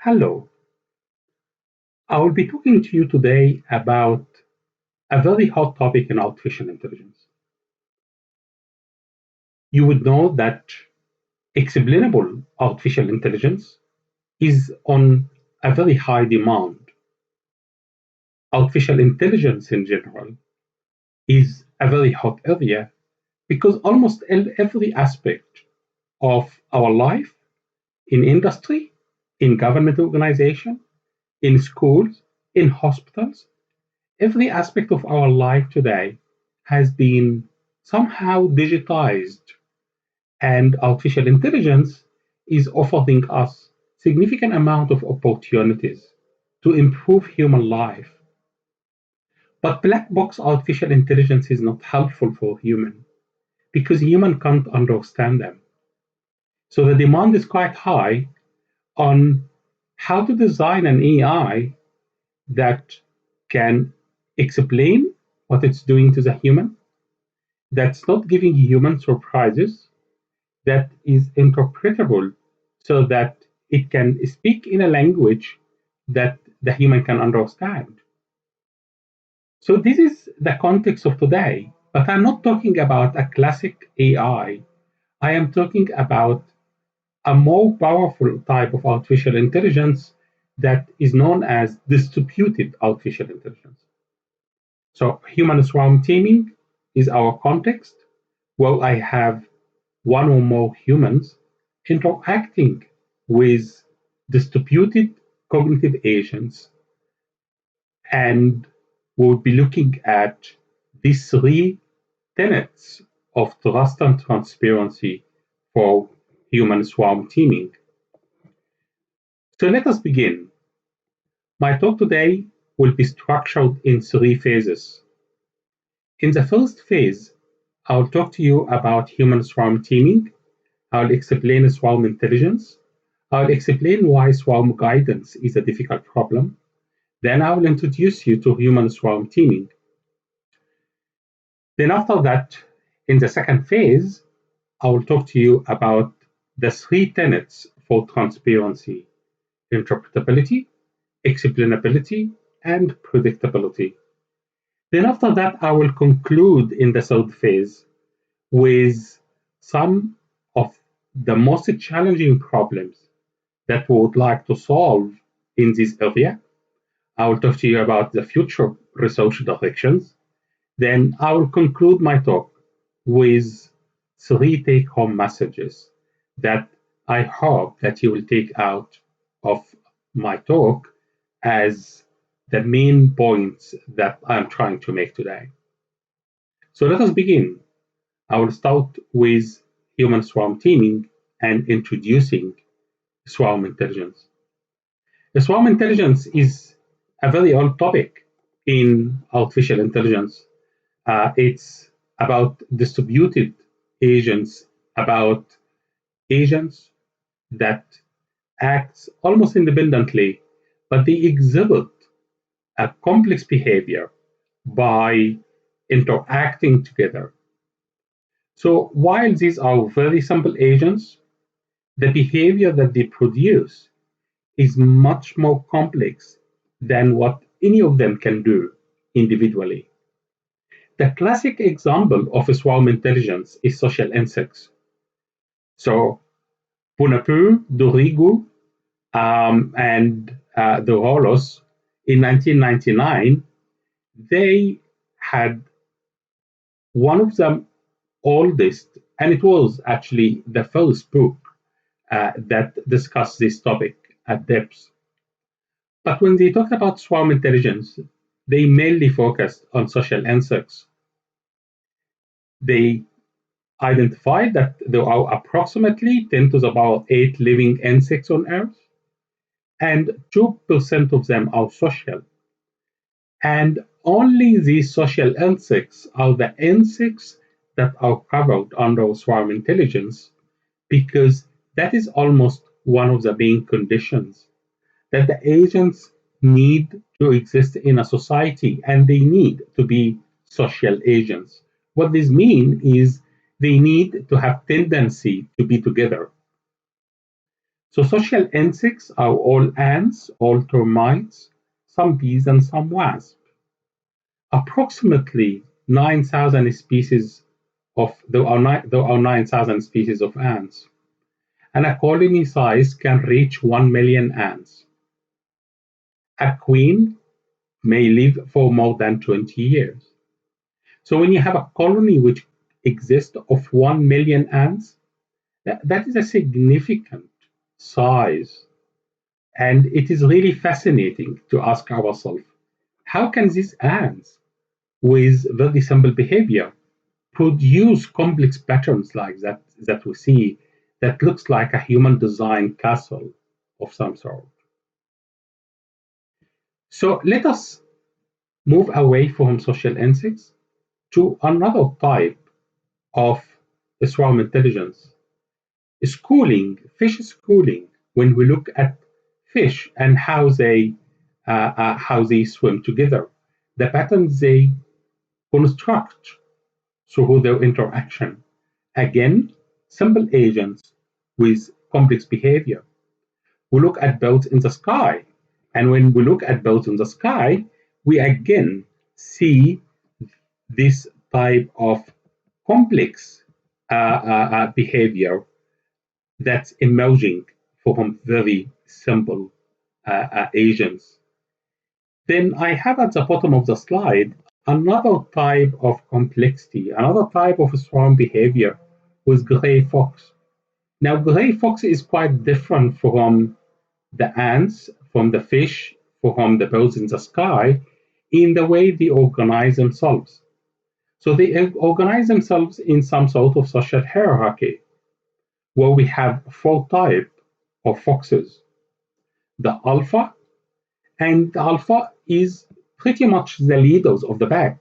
Hello, I will be talking to you today about a very hot topic in artificial intelligence. You would know that explainable artificial intelligence is on a very high demand. Artificial intelligence in general is a very hot area because almost every aspect of our life in industry, in government organization, in schools, in hospitals, every aspect of our life today has been somehow digitized, and artificial intelligence is offering us significant amount of opportunities to improve human life. But black box artificial intelligence is not helpful for human because human can't understand them. So the demand is quite high on how to design an AI that can explain what it's doing to the human, that's not giving human surprises, that is interpretable so that it can speak in a language that the human can understand. So this is the context of today, but I'm not talking about a classic AI. I am talking about a more powerful type of artificial intelligence that is known as distributed artificial intelligence. So human swarm teaming is our context. Well, I have one or more humans interacting with distributed cognitive agents, and we'll be looking at these three tenets of trust and transparency for human swarm teaming. So let us begin. My talk today will be structured in three phases. In the first phase, I'll talk to you about human swarm teaming. I'll explain swarm intelligence. I'll explain why swarm guidance is a difficult problem. Then I will introduce you to human swarm teaming. Then after that, in the second phase, I will talk to you about the three tenets for transparency: interpretability, explainability, and predictability. Then after that, I will conclude in the third phase with some of the most challenging problems that we would like to solve in this area. I will talk to you about the future research directions. Then I will conclude my talk with three take-home messages that I hope that you will take out of my talk as the main points that I'm trying to make today. So let us begin. I will start with human swarm teaming and introducing swarm intelligence. The swarm intelligence is a very old topic in artificial intelligence. It's about distributed agents, about agents that act almost independently, but they exhibit a complex behavior by interacting together. So while these are very simple agents, the behavior that they produce is much more complex than what any of them can do individually. The classic example of a swarm intelligence is social insects. So Punapu, Dorigo, and the Rolos in 1999, they had one of the oldest, and it was actually the first book that discussed this topic at depth. But when they talked about swarm intelligence, they mainly focused on social insects. They identified that there are approximately 10 to the power 8 living insects on Earth, and 2% of them are social. And only these social insects are the insects that are covered under swarm intelligence, because that is almost one of the main conditions that the agents need to exist in a society, and they need to be social agents. What this means is they need to have tendency to be together. So social insects are all ants, all termites, some bees, and some wasps. Approximately 9,000 species there are 9,000 species of ants, and a colony size can reach 1 million ants. A queen may live for more than 20 years. So when you have a colony which exists of 1 million ants, that is a significant size. And it is really fascinating to ask ourselves, how can these ants with very simple behavior produce complex patterns like that we see that looks like a human designed castle of some sort? So let us move away from social insects to another type of swarm intelligence, schooling, fish schooling. When we look at fish and how they swim together, the patterns they construct through their interaction. Again, simple agents with complex behavior. We look at birds in the sky, and when we look at birds in the sky, we again see this type of complex behavior that's emerging from very simple agents. Then I have at the bottom of the slide another type of complexity, another type of swarm behavior with gray fox. Now, gray fox is quite different from the ants, from the fish, from the birds in the sky, in the way they organize themselves. So they organize themselves in some sort of social hierarchy, where we have four types of foxes. The alpha, and the alpha is pretty much the leaders of the pack.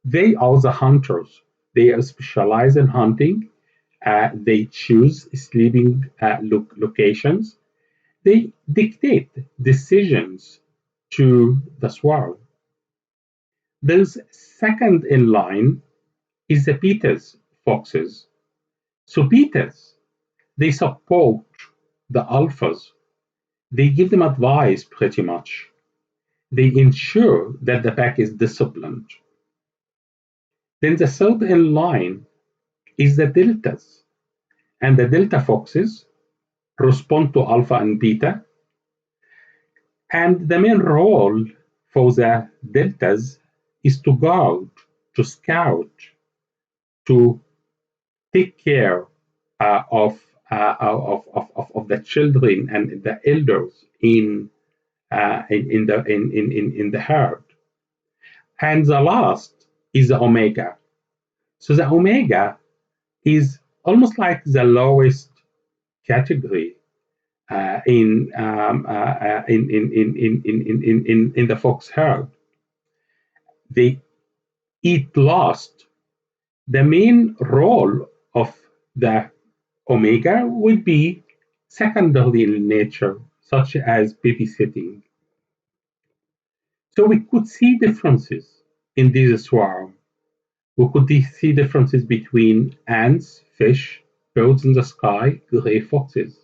They are the hunters. They are specialized in hunting. They choose sleeping locations. They dictate decisions to the swarm. Those second in line is the betas foxes. So betas, they support the alphas. They give them advice pretty much. They ensure that the pack is disciplined. Then the third in line is the deltas, and the delta foxes respond to alpha and beta. And the main role for the deltas is to guard, to scout, to take care of the children and the elders in the herd. And the last is the omega. So the omega is almost like the lowest category in the fox herd. They eat last. The main role of the omega would be secondary in nature, such as babysitting. So we could see differences in this swarm. We could see differences between ants, fish, birds in the sky, gray foxes.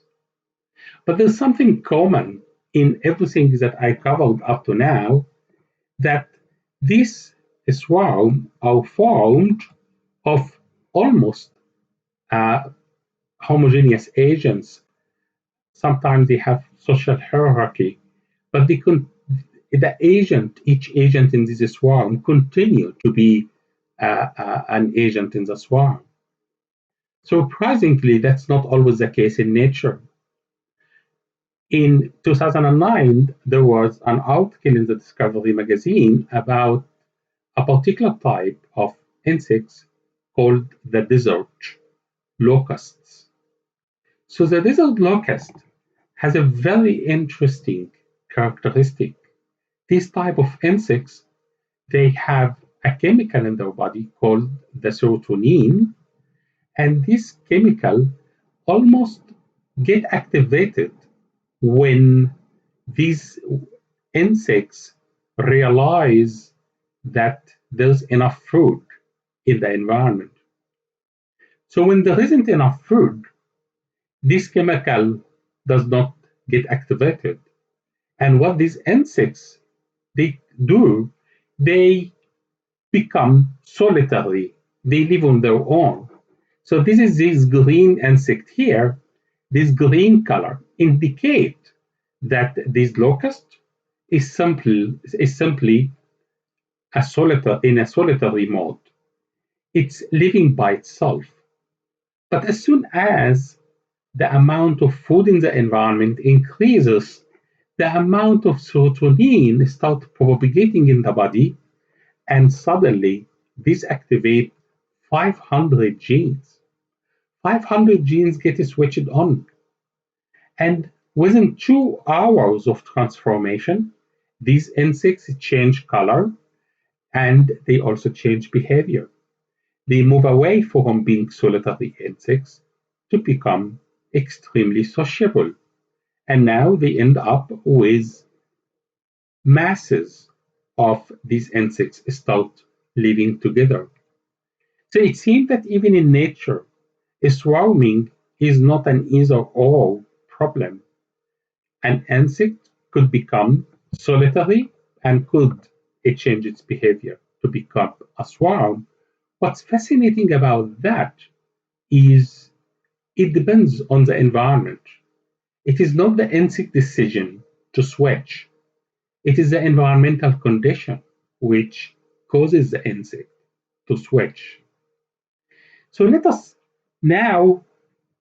But there's something common in everything that I covered up to now, that these swarm are formed of almost uh, homogeneous agents. Sometimes they have social hierarchy, but each agent in this swarm continue to be an agent in the swarm. Surprisingly, that's not always the case in nature. In 2009, there was an article in the Discovery magazine about a particular type of insects called the desert locusts. So the desert locust has a very interesting characteristic. These type of insects, they have a chemical in their body called the serotonin, and this chemical almost get activated when these insects realize that there's enough food in the environment. So when there isn't enough food, this chemical does not get activated. And what these insects they do, they become solitary. They live on their own. So this is this green insect here. This green color indicate that this locust is simply in a solitary mode. It's living by itself. But as soon as the amount of food in the environment increases, the amount of serotonin starts propagating in the body, and suddenly this activates 500 genes. 500 genes get switched on. And within 2 hours of transformation, these insects change color and they also change behavior. They move away from being solitary insects to become extremely sociable. And now they end up with masses of these insects start living together. So it seems that even in nature, swarming is not an either or problem. An insect could become solitary and could it change its behavior to become a swarm. What's fascinating about that is it depends on the environment. It is not the insect decision to switch. It is the environmental condition which causes the insect to switch. So let us now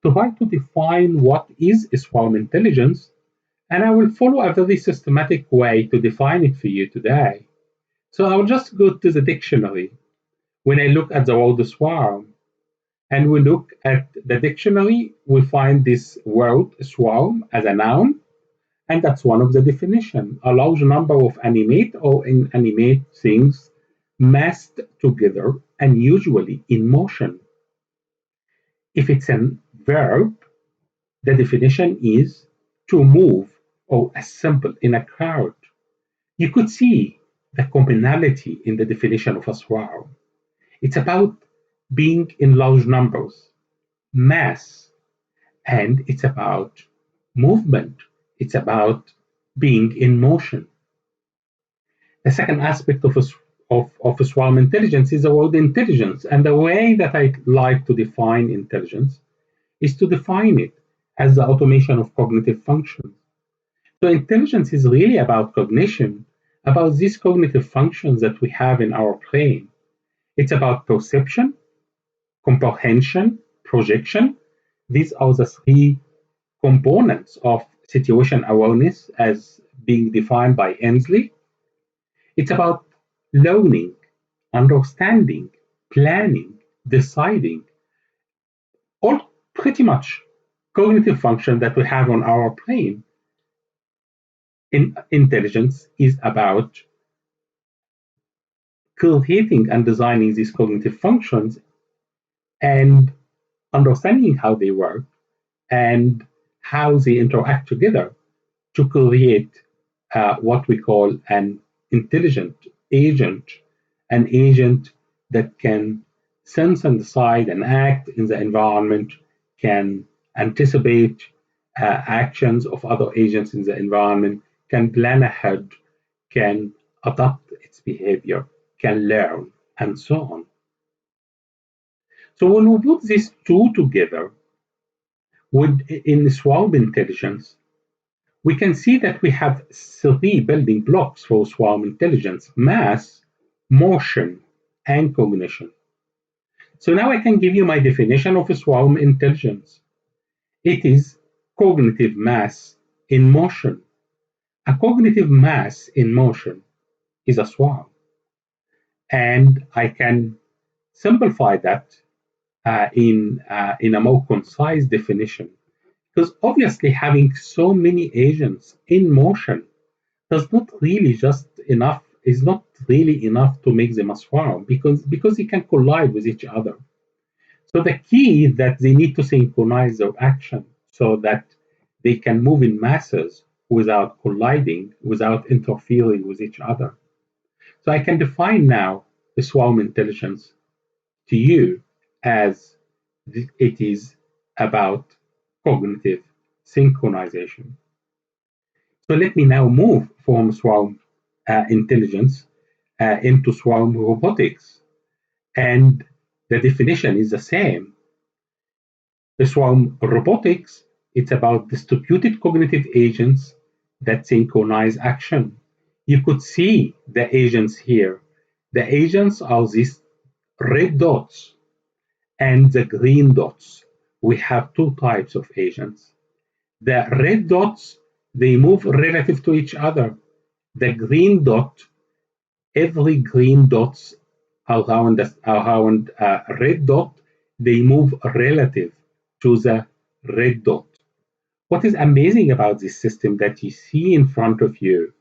try to define what is swarm intelligence, and I will follow a very systematic way to define it for you today. So I will just go to the dictionary when I look at the word swarm, and we look at the dictionary, we find this word swarm as a noun, and that's one of the definition. A large number of animate or inanimate things massed together and usually in motion. If it's a verb, the definition is to move or assemble in a crowd. You could see the commonality in the definition of a swarm. It's about being in large numbers, mass, and it's about movement. It's about being in motion. The second aspect of swarm intelligence is the word intelligence. And the way that I like to define intelligence is to define it as the automation of cognitive functions. So intelligence is really about cognition, about these cognitive functions that we have in our brain. It's about perception, comprehension, projection. These are the three components of situation awareness as being defined by Ensley. It's about learning, understanding, planning, deciding, all pretty much cognitive function that we have on our brain. Intelligence is about creating and designing these cognitive functions and understanding how they work and how they interact together to create what we call an intelligent agent, an agent that can sense and decide and act in the environment, can anticipate actions of other agents in the environment, can plan ahead, can adapt its behavior, can learn, and so on. So when we put these two together in swarm intelligence, we can see that we have three building blocks for swarm intelligence: mass, motion, and cognition. So now I can give you my definition of swarm intelligence. It is cognitive mass in motion. A cognitive mass in motion is a swarm. And I can simplify that in a more concise definition. Because obviously, having so many agents in motion does not really just enough, is not really enough to make them a swarm because they can collide with each other. So the key is that they need to synchronize their action so that they can move in masses without colliding, without interfering with each other. So I can define now the swarm intelligence to you as it is about cognitive synchronization. So let me now move from swarm intelligence into swarm robotics. And the definition is the same. The swarm robotics, it's about distributed cognitive agents that synchronize action. You could see the agents here. The agents are these red dots and the green dots. We have two types of agents. The red dots, they move relative to each other. The green dot, every green dots around a red dot, they move relative to the red dot. What is amazing about this system that you see in front of you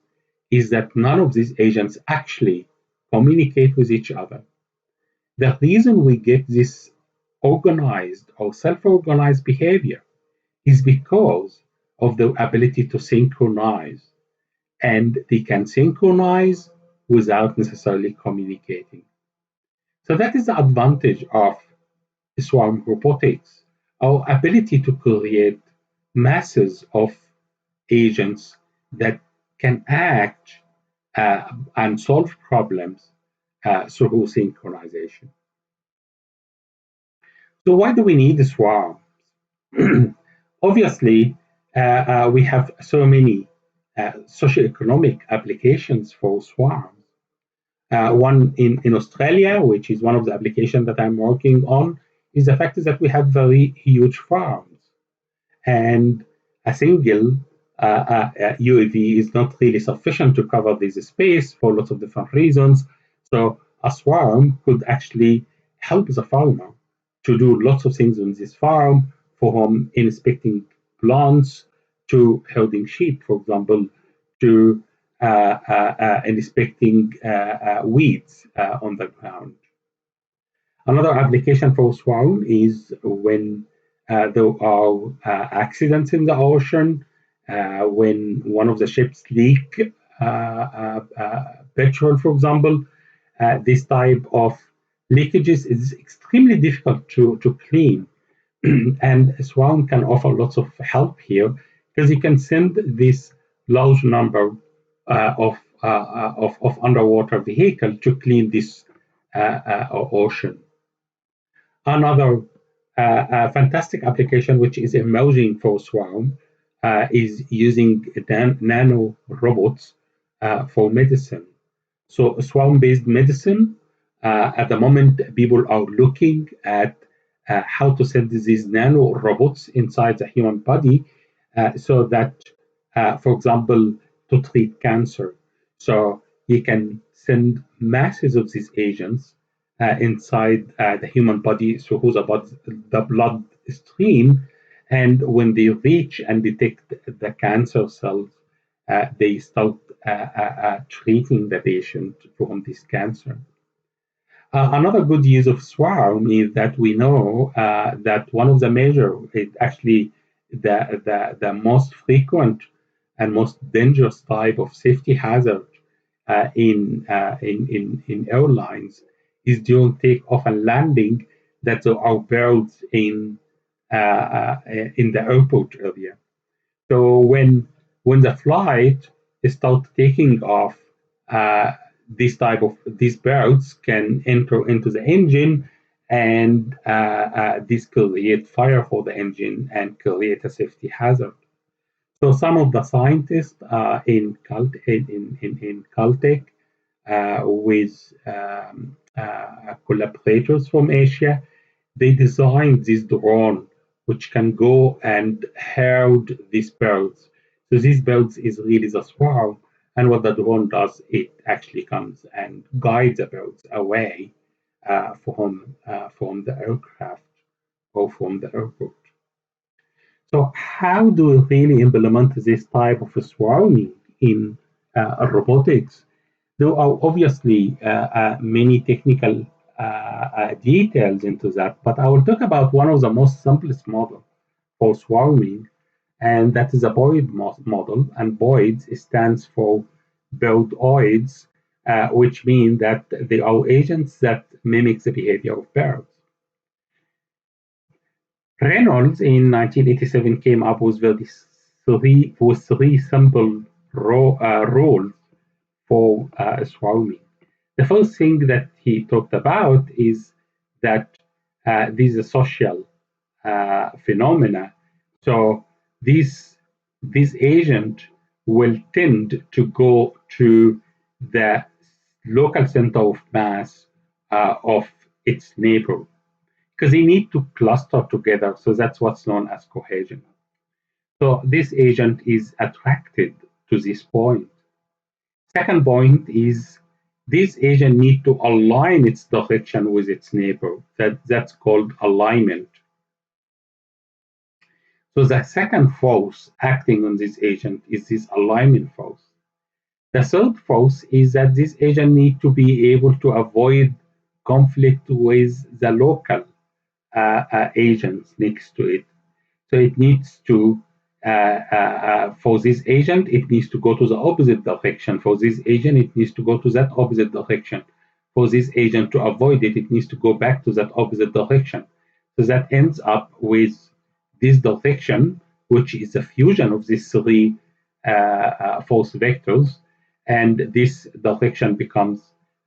is that none of these agents actually communicate with each other. The reason we get this organized or self-organized behavior is because of the ability to synchronize, and they can synchronize without necessarily communicating. So that is the advantage of swarm robotics, our ability to create masses of agents that can act and solve problems through synchronization. So why do we need swarms? Obviously, we have so many socioeconomic applications for swarms. One in Australia, which is one of the applications that I'm working on, is the fact is that we have very huge farms. And a single UAV is not really sufficient to cover this space for lots of different reasons. So a swarm could actually help the farmer to do lots of things on this farm, from inspecting plants to herding sheep, for example, to inspecting weeds on the ground. Another application for swarm is when there are accidents in the ocean, when one of the ships leak petrol, for example. This type of leakages is extremely difficult to clean. And Swarm can offer lots of help here because you can send this large number of underwater vehicle to clean this ocean. Another fantastic application which is emerging for Swarm is using nano robots for medicine. So swarm-based medicine, at the moment, people are looking at how to send these nano robots inside the human body so that, for example, to treat cancer. So you can send masses of these agents inside the human body through the blood stream. And when they reach and detect the cancer cells, they start treating the patient from this cancer. Another good use of swarm is that we know that one of the major, it actually the most frequent and most dangerous type of safety hazard in airlines is during takeoff and landing, that there are birds in the airport area. So when the flight starts taking off, these birds can enter into the engine, and this create fire for the engine and create a safety hazard. So some of the scientists in Caltech with collaborators from Asia, they designed this drone which can go and herd these birds. So these birds is really the swarm, and what the drone does, it actually comes and guides the birds away from the aircraft or from the airport. So how do we really implement this type of swarming in robotics? There are obviously many technical details into that, but I will talk about one of the most simplest model for swarming, and that is a Boyd model. And Boyd stands for birdoids, which means that they are agents that mimic the behavior of birds. Reynolds in 1987 came up with three simple rules for swarming. The first thing that he talked about is that this is a social phenomena. So this this agent will tend to go to the local center of mass of its neighbor because they need to cluster together. So that's what's known as cohesion. So this agent is attracted to this point. Second point is this agent need to align its direction with its neighbor. That's called alignment. So the second force acting on this agent is this alignment force. The third force is that this agent need to be able to avoid conflict with the local agents next to it. So it needs to, for this agent, it needs to go to the opposite direction. For this agent, it needs to go to that opposite direction. For this agent to avoid it, it needs to go back to that opposite direction. So that ends up with this direction, which is a fusion of these three force vectors, and this direction becomes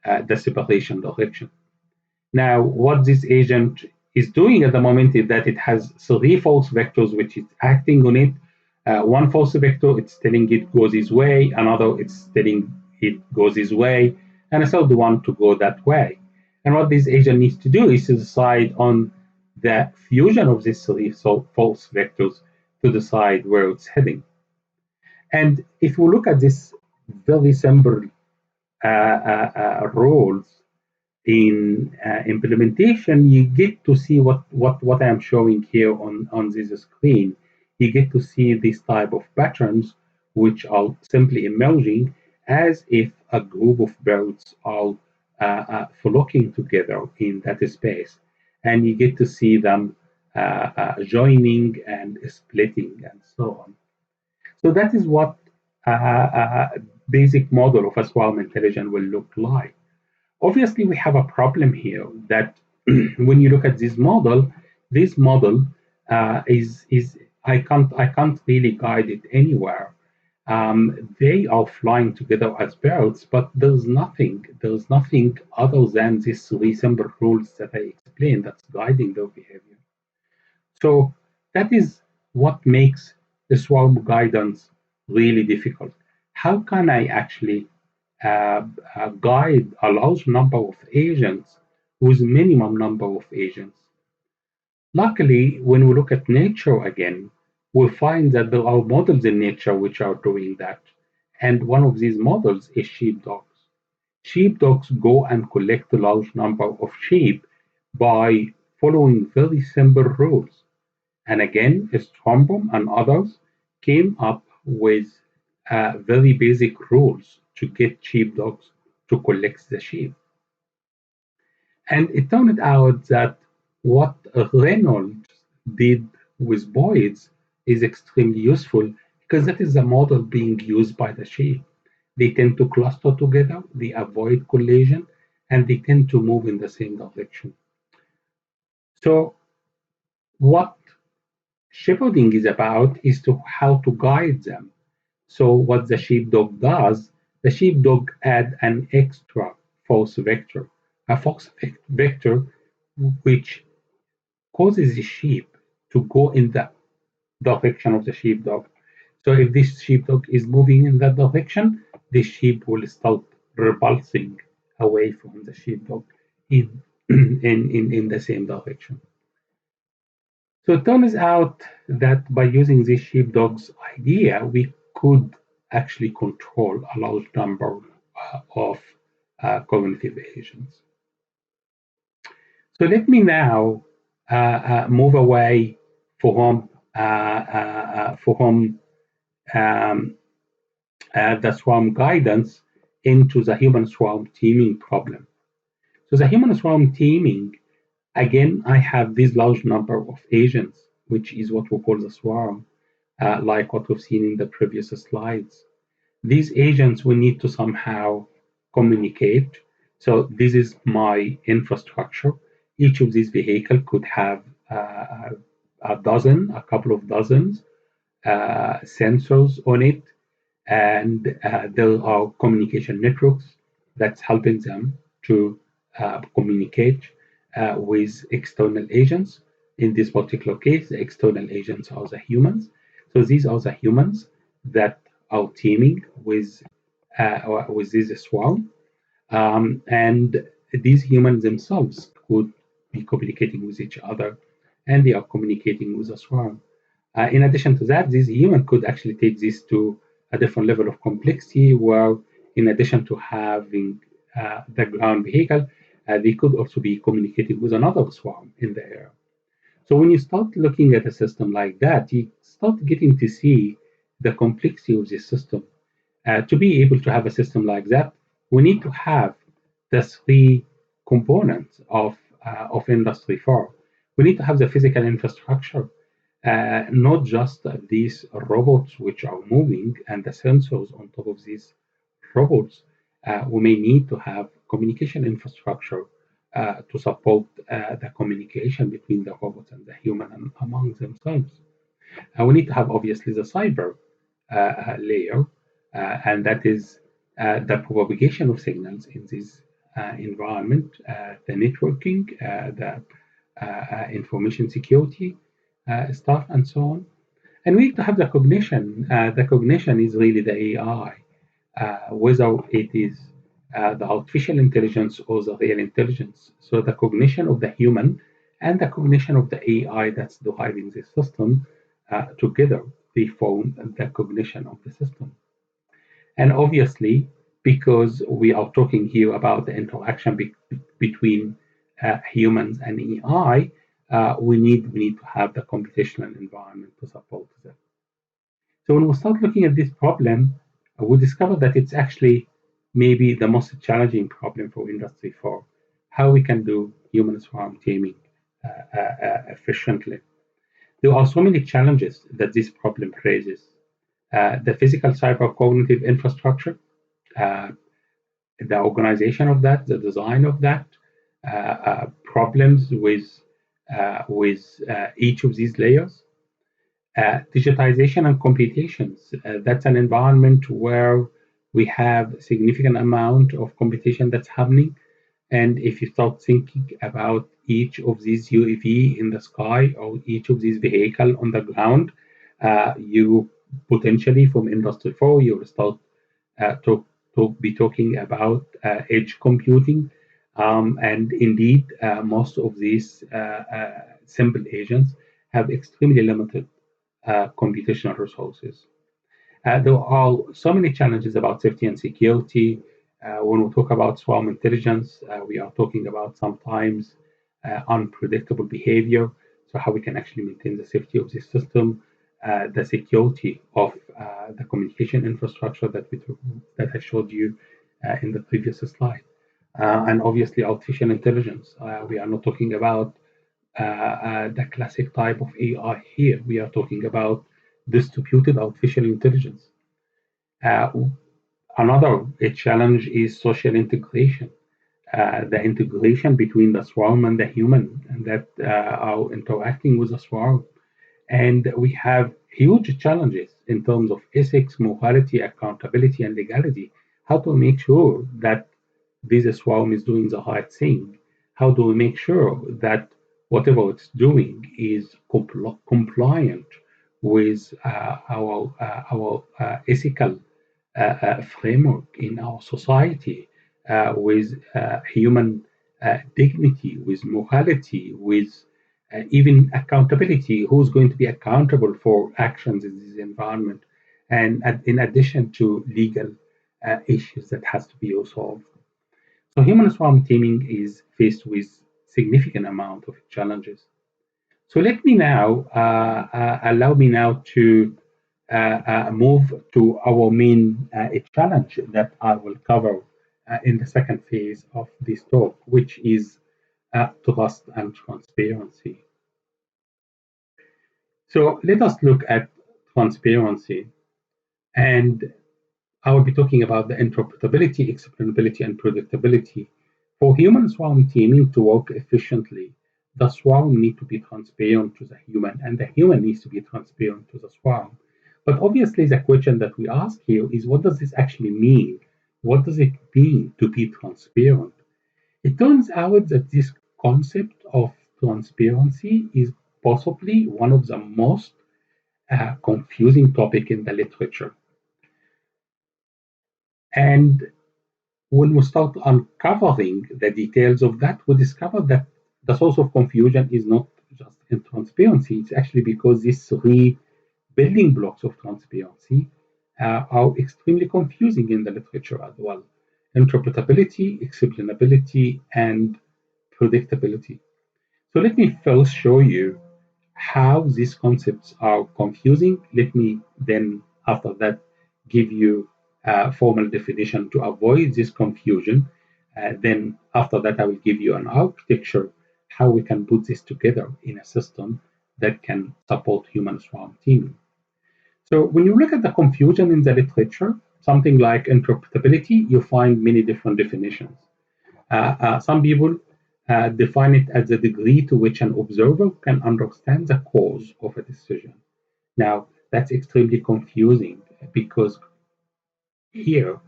the separation direction. Now, what this agent is doing at the moment is that it has three force vectors which is acting on it. One force vector, it's telling it goes this way, another, it's telling it goes this way, and a third one to go that way. And what this agent needs to do is to decide on the fusion of these three force vectors to decide where it's heading. And if we look at this very simple rules, in implementation, you get to see what I'm showing here on this screen. You get to see this type of patterns, which are simply emerging as if a group of birds are flocking together in that space. And you get to see them joining and splitting and so on. So that is what a basic model of a swarm intelligence will look like. Obviously, we have a problem here that when you look at this model is I can't really guide it anywhere. They are flying together as birds, but there's nothing other than these three simple rules that I explained that's guiding their behavior. So that is what makes the swarm guidance really difficult. How can I actually guide a large number of agents with minimum number of agents? Luckily, when we look at nature again, we find that there are models in nature which are doing that. And one of these models is sheepdogs. Sheepdogs go and collect a large number of sheep by following very simple rules. And again, Strombaum and others came up with very basic rules to get sheepdogs to collect the sheep. And it turned out that what Reynolds did with boids is extremely useful because that is the model being used by the sheep. They tend to cluster together, they avoid collision, and they tend to move in the same direction. So, what shepherding is about is to how to guide them. So what the sheepdog does, the sheepdog add an extra force vector, a force vector which causes the sheep to go in the direction of the sheepdog. So if this sheepdog is moving in that direction, the sheep will start repulsing away from the sheepdog in in the same direction. So it turns out that by using this sheepdog's idea, we could actually control a large number of cognitive agents. So let me now move away from um, the swarm guidance into the human swarm teaming problem. So the human swarm teaming, again, I have this large number of agents, which is what we call the swarm, like what we've seen in the previous slides. These agents will need to somehow communicate. So this is my infrastructure. Each of these vehicles could have a couple of dozens sensors on it, and there are communication networks that's helping them to communicate with external agents. In this particular case, the external agents are the humans. So these are the humans that are teaming with this swarm, and these humans themselves could be communicating with each other, and they are communicating with a swarm. In addition to that, this human could actually take this to a different level of complexity, where in addition to having the ground vehicle, they could also be communicating with another swarm in the air. So when you start looking at a system like that, you start getting to see the complexity of this system. To be able to have a system like that, we need to have the three components of Industry 4. We need to have the physical infrastructure, not just these robots which are moving and the sensors on top of these robots. We may need to have communication infrastructure to support the communication between the robots and the human and among themselves. We need to have obviously the cyber layer, and that is the propagation of signals in this environment, the networking, the information security stuff, and so on. And we need to have the cognition. The cognition is really the AI, whether it is the artificial intelligence or the real intelligence. So the cognition of the human and the cognition of the AI that's driving the system together, they form the cognition of the system. And obviously, because we are talking here about the interaction between humans and AI, we need to have the computational environment to support them. So when we start looking at this problem, we discover that it's actually maybe the most challenging problem for Industry 4, how we can do human swarm taming efficiently. There are so many challenges that this problem raises. The physical cyber cognitive infrastructure, uh, the organization of that, the design of that, problems with each of these layers. Digitization and computations, that's an environment where we have a significant amount of computation that's happening. And if you start thinking about each of these UAV in the sky or each of these vehicle on the ground, you potentially from Industry 4, you will start to be talking about edge computing. And indeed, most of these simple agents have extremely limited computational resources. There are so many challenges about safety and security. When we talk about swarm intelligence, we are talking about sometimes unpredictable behavior. So how we can actually maintain the safety of the system, the security of the communication infrastructure that I showed you in the previous slide, and obviously artificial intelligence. We are not talking about the classic type of AI here. We are talking about distributed artificial intelligence. Uh, Another challenge is social integration, the integration between the swarm and the human and that are interacting with the swarm. And we have huge challenges in terms of ethics, morality, accountability, and legality. How to make sure that this swarm is doing the right thing? How do we make sure that whatever it's doing is compliant with our ethical framework in our society, with human dignity, with morality, with even accountability? Who's going to be accountable for actions in this environment? And in addition to legal issues that has to be resolved. So human swarm teaming is faced with significant amount of challenges. So let me now allow me now to move to our main challenge that I will cover in the second phase of this talk, which is trust and transparency. So let us look at transparency, and I will be talking about the interpretability, explainability, and predictability. For human swarm teaming to work efficiently, the swarm need to be transparent to the human, and the human needs to be transparent to the swarm. But obviously, the question that we ask here is, what does this actually mean? What does it mean to be transparent? It turns out that this concept of transparency is possibly one of the most confusing topic in the literature. And when we start uncovering the details of that, we discover that the source of confusion is not just in transparency. It's actually because these three building blocks of transparency are extremely confusing in the literature as well: interpretability, explainability, and predictability. So let me first show you how these concepts are confusing. Let me then, after that, give you a formal definition to avoid this confusion. Then, after that, I will give you an architecture, how we can put this together in a system that can support human swarm teaming. So, when you look at the confusion in the literature, something like interpretability, you find many different definitions. Some people define it as the degree to which an observer can understand the cause of a decision. Now, that's extremely confusing because here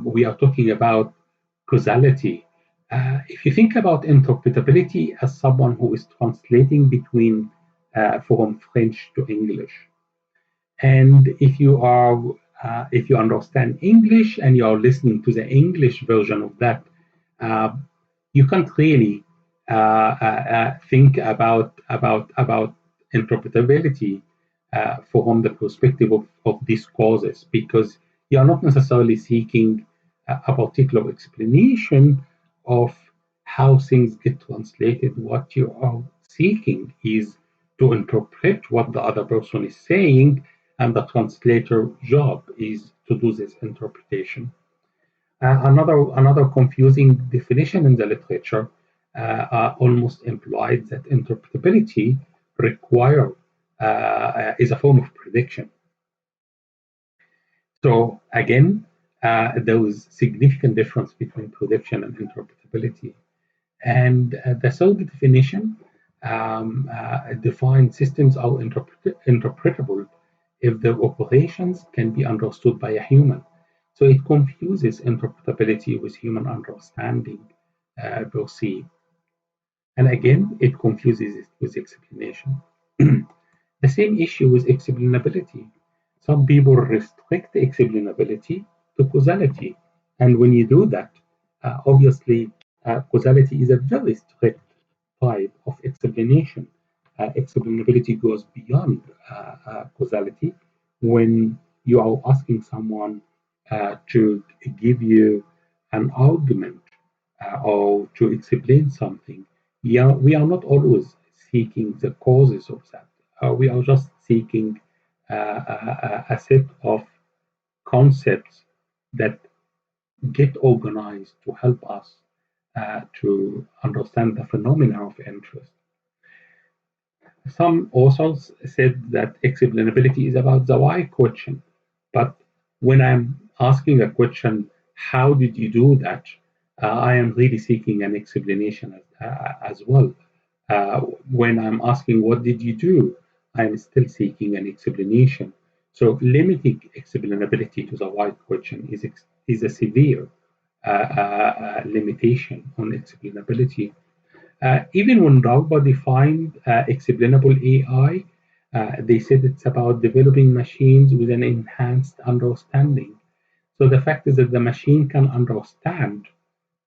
we are talking about causality. If you think about interpretability as someone who is translating between from French to English, and if you understand English and you are listening to the English version of that, uh, you can't really think about interpretability from the perspective of these causes, because you are not necessarily seeking a particular explanation of how things get translated. What you are seeking is to interpret what the other person is saying, and the translator job is to do this interpretation. Another confusing definition in the literature almost implied that interpretability require is a form of prediction. So again, there is significant difference between prediction and interpretability. And the third definition defines systems are interpretable if their operations can be understood by a human. So it confuses interpretability with human understanding per se. And again, it confuses it with explanation. The same issue with explainability. Some people restrict explainability to causality. And when you do that, obviously, causality is a very strict type of explanation. Explainability goes beyond causality when you are asking someone to give you an argument or to explain something. Yeah, we are not always seeking the causes of that. We are just seeking a set of concepts that get organized to help us to understand the phenomena of interest. Some authors said that explainability is about the why question, but when I'm asking a question, how did you do that? I am really seeking an explanation as well. When I'm asking what did you do, I'm still seeking an explanation. So limiting explainability to the why question is a severe limitation on explainability. Even when Rauba defined explainable AI, they said it's about developing machines with an enhanced understanding. So the fact is that the machine can understand,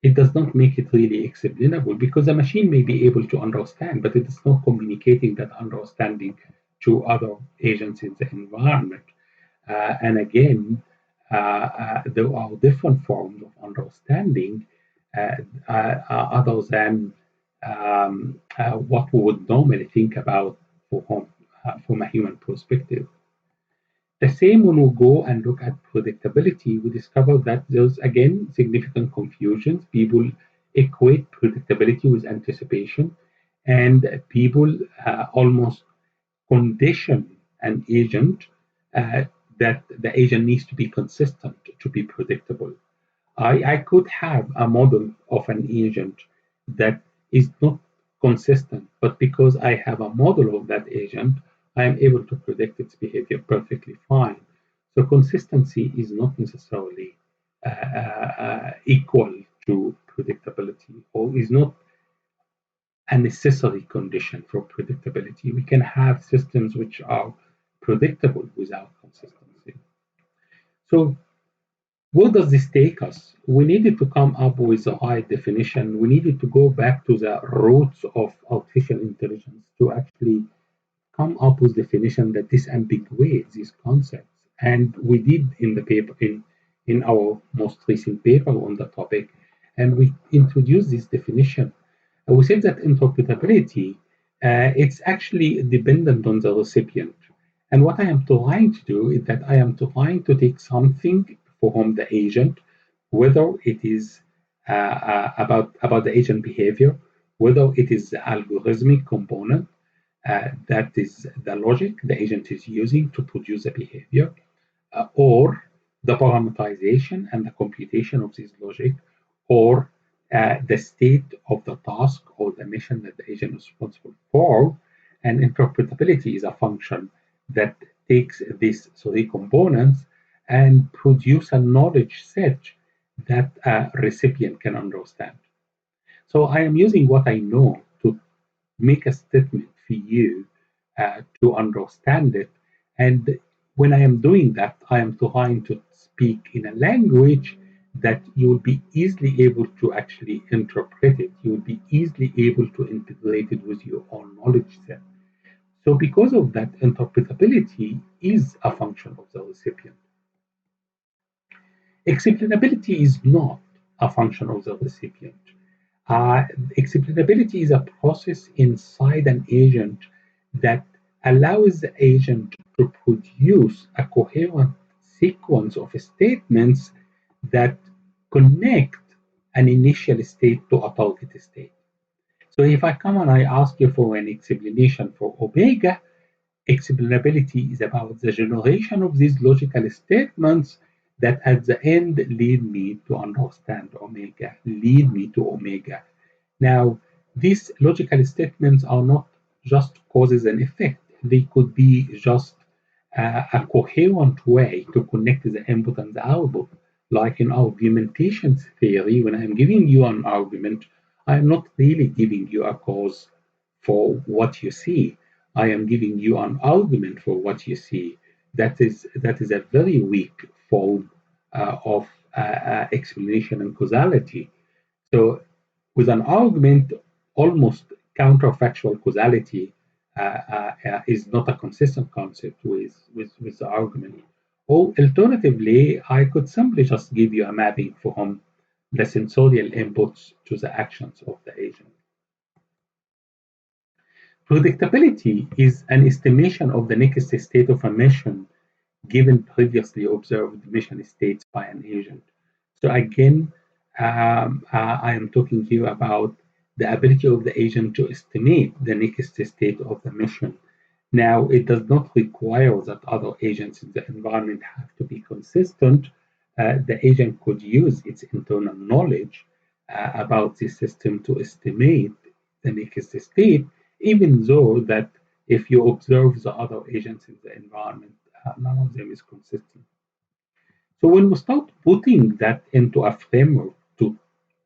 it does not make it really explainable, because the machine may be able to understand, but it is not communicating that understanding to other agents in the environment. And again, there are different forms of understanding uh, other than what we would normally think about from a human perspective. The same when we go and look at predictability, we discover that there's again significant confusions. People equate predictability with anticipation, and people almost condition an agent uh, that the agent needs to be consistent to be predictable. I could have a model of an agent that is not consistent, but because I have a model of that agent, I am able to predict its behavior perfectly fine. So consistency is not necessarily equal to predictability, or is not a necessary condition for predictability. We can have systems which are predictable without consistency. So where does this take us? We needed to come up with a high definition. We needed to go back to the roots of artificial intelligence to actually come up with definition that disambiguates these concepts. And we did in the paper, in our most recent paper on the topic, and we introduced this definition. We said that interpretability, it's actually dependent on the recipient. And what I am trying to do is that I am trying to take something from the agent, whether it is about the agent behavior, whether it is the algorithmic component, that is the logic the agent is using to produce a behavior, or the parameterization and the computation of this logic, or the state of the task or the mission that the agent is responsible for. And interpretability is a function that takes these three components and produce a knowledge set that a recipient can understand. So I am using what I know to make a statement for you to understand it. And when I am doing that, I am trying to speak in a language that you will be easily able to actually interpret it. You will be easily able to integrate it with your own knowledge set. So, because of that, interpretability is a function of the recipient. Explainability is not a function of the recipient. Uh, Explainability is a process inside an agent that allows the agent to produce a coherent sequence of statements that connect an initial state to a target state. So if I come and I ask you for an explanation for omega, explainability is about the generation of these logical statements that at the end lead me to understand omega, lead me to omega. Now, these logical statements are not just causes and effect. They could be just a coherent way to connect the input and the output. Like in argumentation theory, when I'm giving you an argument, I'm not really giving you a cause for what you see. I am giving you an argument for what you see. That is a very weak form of explanation and causality. So, with an argument, almost counterfactual causality is not a consistent concept with the argument. Or alternatively, I could simply just give you a mapping from the sensorial inputs to the actions of the agent. Predictability is an estimation of the next state of a mission given previously observed mission states by an agent. So again, I am talking here about the ability of the agent to estimate the next state of the mission. Now, it does not require that other agents in the environment have to be consistent. The agent could use its internal knowledge about the system to estimate the next state, even though that if you observe the other agents in the environment, none of them is consistent. So when we start putting that into a framework to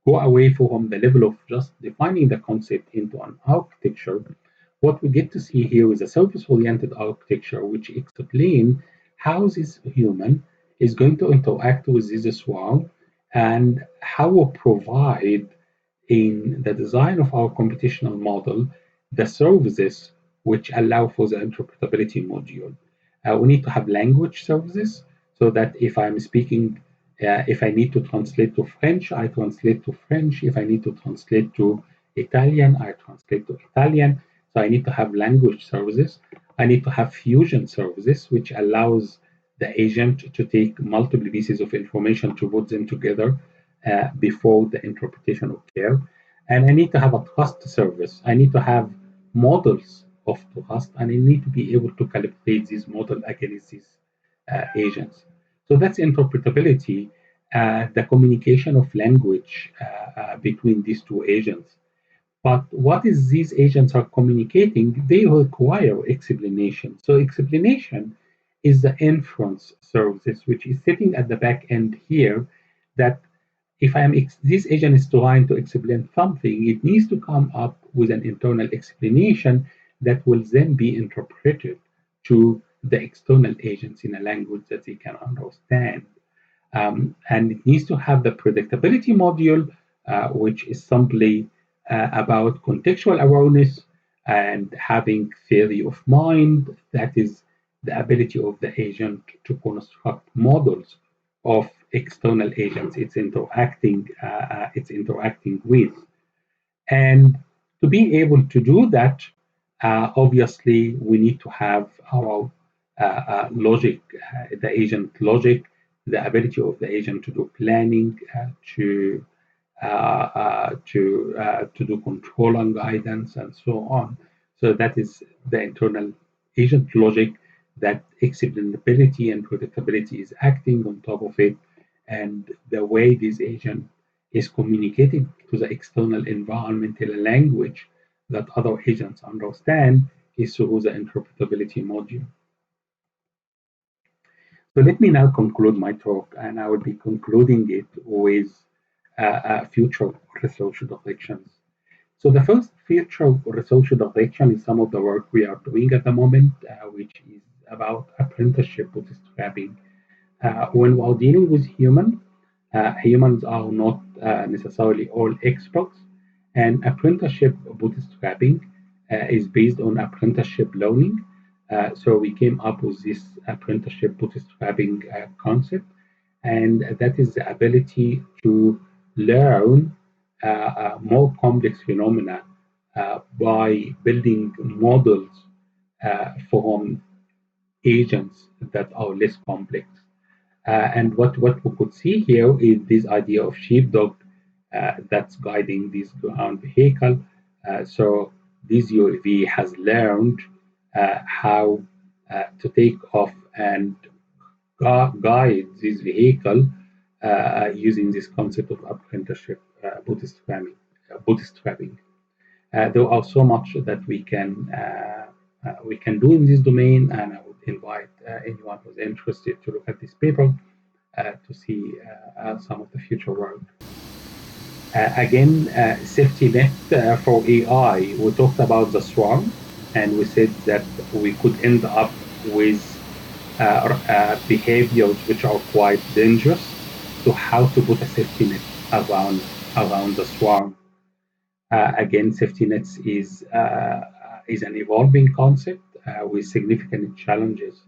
go away from the level of just defining the concept into an architecture, what we get to see here is a service-oriented architecture which explains how this human is going to interact with this swarm and how we provide in the design of our computational model the services which allow for the interpretability module. We need to have language services so that if I'm speaking, if I need to translate to French, I translate to French. If I need to translate to Italian, I translate to Italian. So I need to have language services. I need to have fusion services, which allows the agent to take multiple pieces of information to put them together before the interpretation occurs. And I need to have a trust service. I need to have models of trust, and I need to be able to calibrate these models against these agents. So that's interpretability, the communication of language between these two agents. But what is these agents are communicating? They require explanation. So explanation is the inference services, which is sitting at the back end here. That if this agent is trying to explain something, it needs to come up with an internal explanation that will then be interpreted to the external agents in a language that they can understand. And it needs to have the predictability module, which is simply about contextual awareness and having theory of mind. That is the ability of the agent to construct models of external agents it's interacting with. And to be able to do that, obviously, we need to have our logic, the agent logic, the ability of the agent to do planning, to do control and guidance, and so on. So that is the internal agent logic that explainability and predictability is acting on top of it, and the way this agent is communicating to the external environment in a language that other agents understand is through the interpretability module. So let me now conclude my talk, and I will be concluding it with future research directions. So the first future research direction is some of the work we are doing at the moment, which is about apprenticeship bootstrapping. When we're dealing with humans are not necessarily all experts, and apprenticeship bootstrapping is based on apprenticeship learning. So we came up with this apprenticeship bootstrapping concept, and that is the ability to learn more complex phenomena by building models from agents that are less complex. And what we could see here is this idea of sheepdog that's guiding this ground vehicle. So this UAV has learned how to take off and guide this vehicle using this concept of apprenticeship bootstrapping. There are so much that we can do in this domain, and I would invite anyone who's interested to look at this paper to see some of the future work. Again, safety net for AI. We talked about the swarm, and we said that we could end up with behaviors which are quite dangerous. So, how to put a safety net around the swarm? Again, safety nets is an evolving concept with significant challenges.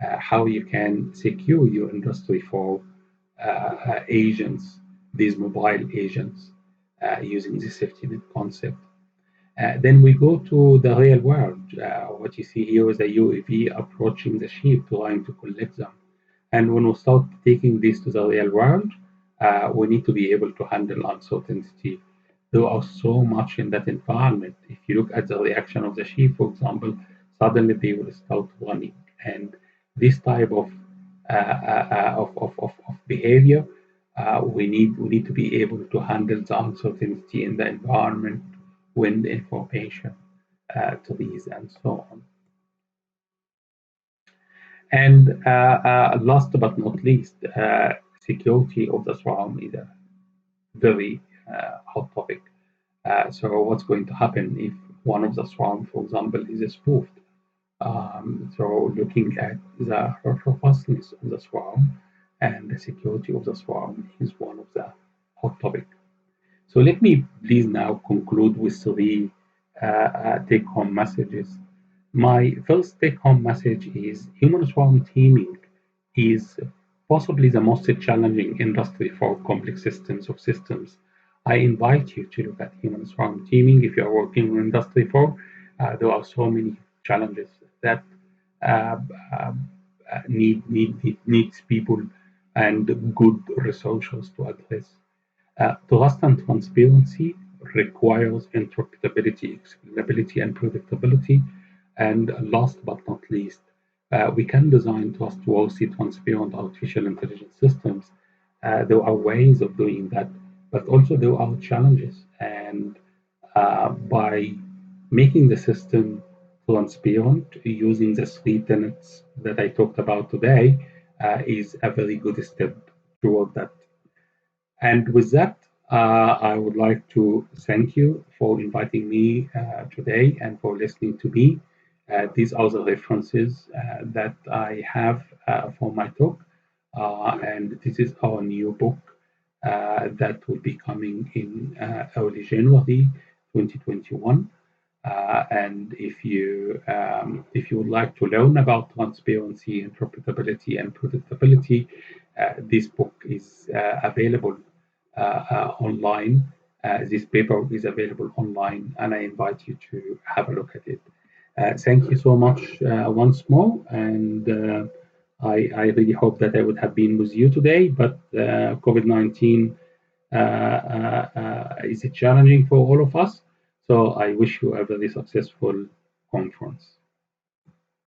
How you can secure your industry for agents, these mobile agents, using the safety net concept. Then we go to the real world. What you see here is a UAV approaching the sheep, trying to collect them. And when we start taking this to the real world, we need to be able to handle uncertainty. There are so much in that environment. If you look at the reaction of the sheep, for example, suddenly they will start running. And this type of behavior, we need to be able to handle the uncertainty in the environment, wind information to these, and so on. And last but not least, security of the swarm is a very hot topic. So what's going to happen if one of the swarm, for example, is spoofed? So looking at the robustness of the swarm and the security of the swarm is one of the hot topics. So let me please now conclude with three take-home messages. My first take-home message is human swarm teaming is possibly the most challenging industry for complex systems of systems. I invite you to look at human swarm teaming if you are working in Industry 4. There are so many challenges that uh, uh, needs people and good resources to address. Trust and transparency requires interpretability, explainability, and predictability. And last but not least, we can design trustworthy, transparent artificial intelligence systems. There are ways of doing that, but also there are challenges. And by making the system transparent using the three tenets that I talked about today is a very good step toward that. And with that, I would like to thank you for inviting me today and for listening to me. These are the references that I have for my talk. And this is our new book that will be coming in early January 2021. And if you would like to learn about transparency, interpretability, and predictability, this book is available online. This paper is available online, and I invite you to have a look at it. Thank you so much once more, and I really hope that I would have been with you today, but COVID-19 is challenging for all of us. So I wish you a very successful conference.